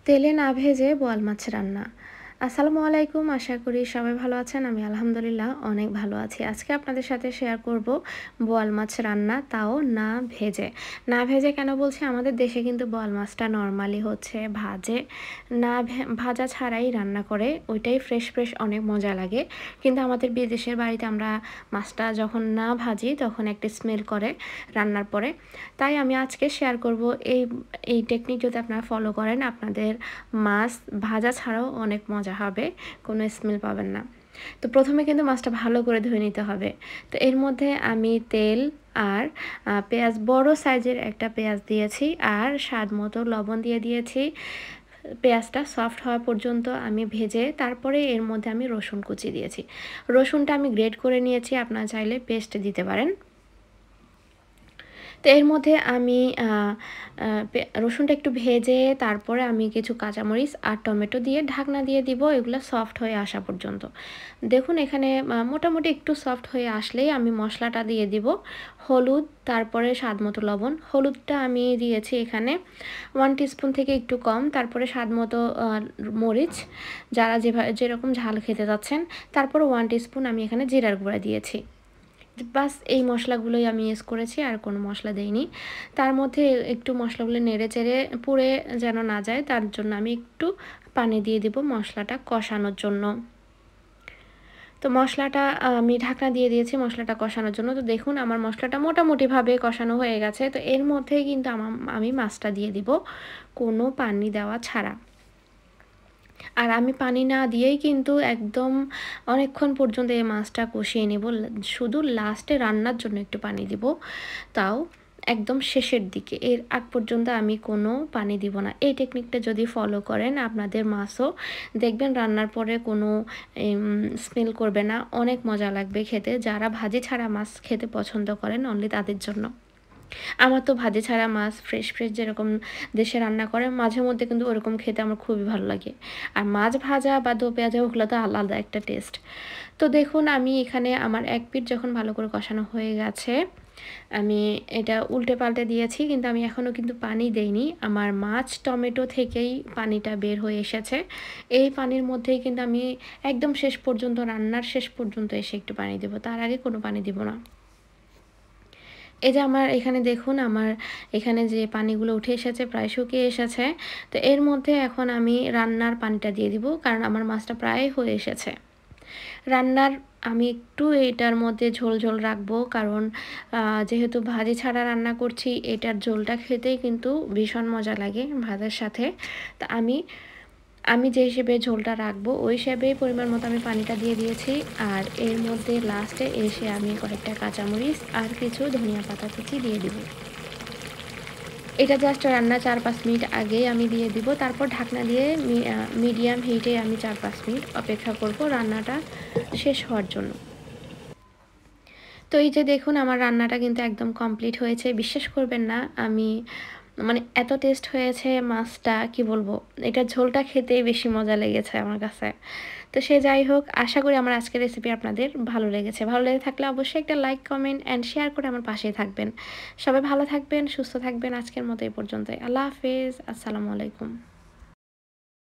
তেলে না ভেজে বোয়াল মাছ রান্না। আসসালামু আলাইকুম, আশা করি সবাই ভালো আছেন। আমি আলহামদুলিল্লাহ অনেক ভালো আছি। আজকে আপনাদের সাথে শেয়ার করব বোয়াল মাছ রান্না, তাও না ভেজে। না ভেজে কেন বলছি, আমাদের দেশে কিন্তু বোয়াল মাছটা নর্মালি হচ্ছে ভাজে, না ভাজা ছাড়াই রান্না করে, ওইটাই ফ্রেশ ফ্রেশ অনেক মজা লাগে। কিন্তু আমাদের বিদেশের বাড়িতে আমরা মাছটা যখন না ভাজি তখন একটা স্মেল করে রান্নার পরে। তাই আমি আজকে শেয়ার করব এই টেকনিক যদি আপনারা ফলো করেন, আপনাদের মাছ ভাজা ছাড়াও অনেক মজা হবে, কোনো স্মেল পাবেন না। তো প্রথমে কিন্তু মাছটা ভালো করে ধুয়ে নিতে হবে। তো এর মধ্যে আমি তেল আর পেঁয়াজ, বড় সাইজের একটা পেঁয়াজ দিয়েছি, আর স্বাদ মতো লবণ দিয়ে দিয়েছি। পেঁয়াজটা সফট হওয়া পর্যন্ত আমি ভেজে তারপরে এর মধ্যে আমি রসুন কুচি দিয়েছি। রসুনটা আমি গ্রেট করে নিয়েছি, আপনারা চাইলে পেস্ট দিতে পারেন। তো এর মধ্যে আমি রসুনটা একটু ভেজে তারপরে আমি কিছু কাঁচামরিচ আর টমেটো দিয়ে ঢাকনা দিয়ে দিব, এগুলো সফট হয়ে আসা পর্যন্ত। দেখুন এখানে মোটামুটি একটু সফট হয়ে আসলেই আমি মশলাটা দিয়ে দিব। হলুদ, তারপরে স্বাদ মতো লবণ। হলুদটা আমি দিয়েছি এখানে 1 টিস্পুন থেকে একটু কম। তারপরে স্বাদ মতো মরিচ, যারা যেরকম ঝাল খেতে যাচ্ছেন। তারপর 1 টিস্পুন আমি এখানে জিরার গুঁড়া দিয়েছি। বাস এই মশলাগুলোই আমি ইউজ করেছি, আর কোনো মশলা দেইনি। তার মধ্যে একটু মশলাগুলো নেড়ে চেড়ে পুড়ে যেন না যায়, তার জন্য আমি একটু পানি দিয়ে দিব মশলাটা কষানোর জন্য। তো মশলাটা আমি ঢাকনা দিয়ে দিয়েছি মশলাটা কষানোর জন্য। তো দেখুন আমার মশলাটা মোটামুটিভাবে কষানো হয়ে গেছে। তো এর মধ্যেই কিন্তু আমি মাছটা দিয়ে দিব, কোনো পানি দেওয়া ছাড়া। আর আমি পানি না দিয়েই কিন্তু একদম অনেকক্ষণ পর্যন্ত এই মাছটা কষিয়ে নেব। শুধু লাস্টে রান্নার জন্য একটু পানি দিব, তাও একদম শেষের দিকে। এর আগ পর্যন্ত আমি কোনো পানি দিব না। এই টেকনিকটা যদি ফলো করেন, আপনাদের মাছও দেখবেন রান্নার পরে কোনো স্মেল করবে না, অনেক মজা লাগবে খেতে। যারা ভাজি ছাড়া মাছ খেতে পছন্দ করেন অনলি তাদের জন্য। আমার তো ভাজি ছাড়া মাছ ফ্রেশ ফ্রেশ যেরকম দেশে রান্না করে মাঝে মধ্যে, কিন্তু ওরকম খেতে আমার খুবই ভালো লাগে। আর মাছ ভাজা বা দো পেঁয়াজা, ওগুলো তো আলাদা একটা টেস্ট। তো দেখুন আমি এখানে আমার এক পিঠ যখন ভালো করে কষানো হয়ে গেছে, আমি এটা উল্টে পাল্টে দিয়েছি, কিন্তু আমি এখনও কিন্তু পানি দেইনি। আমার মাছ টমেটো থেকেই পানিটা বের হয়ে এসেছে। এই পানির মধ্যেই কিন্তু আমি একদম শেষ পর্যন্ত, রান্নার শেষ পর্যন্ত এসে একটু পানি দেবো, তার আগে কোনো পানি দিব না। এই যে আমার এখানে দেখুন, আমার এখানে যে পানিগুলো উঠে এসেছে, প্রায় শুকিয়ে এসেছে। তো এর মধ্যে এখন আমি রান্নার পানিটা দিয়ে দিব, কারণ আমার মাছটা প্রায় হয়ে এসেছে। রান্নার আমি একটু এটার মধ্যে ঝোল ঝোল রাখবো, কারণ যেহেতু ভাজি ছাড়া রান্না করছি, এটার ঝোলটা খেতেই কিন্তু ভীষণ মজা লাগে ভাতের সাথে। তা আমি যে হিসেবে ঝোলটা রাখবো ওই হিসেবে পরিমাণ মতো আমি পানিটা দিয়ে দিয়েছি। আর এর মধ্যে লাস্টে এসে আমি কয়েকটা কাঁচামরিচ আর কিছু ধনিয়া পাতা কুচি দিয়ে দিব। এটা জাস্ট রান্না 4-5 মিনিট আগেই আমি দিয়ে দিব। তারপর ঢাকনা দিয়ে মিডিয়াম হিটে আমি 4-5 মিনিট অপেক্ষা করব রান্নাটা শেষ হওয়ার জন্য। তো এই যে দেখুন আমার রান্নাটা কিন্তু একদম কমপ্লিট হয়েছে। বিশ্বাস করবেন না, আমি মানে এত টেস্ট হয়েছে মাছটা, কি বলবো, এটার ঝোলটা খেতেই বেশি মজা লেগেছে আমার কাছে। তো সে যাই হোক, আশা করি আমার আজকের রেসিপি আপনাদের ভালো লেগেছে। ভালো লেগে থাকলে অবশ্যই একটা লাইক, কমেন্ট অ্যান্ড শেয়ার করে আমার পাশেই থাকবেন। সবাই ভালো থাকবেন, সুস্থ থাকবেন। আজকের মতো এই পর্যন্তই। আল্লাহ হাফেজ, আসসালামু আলাইকুম।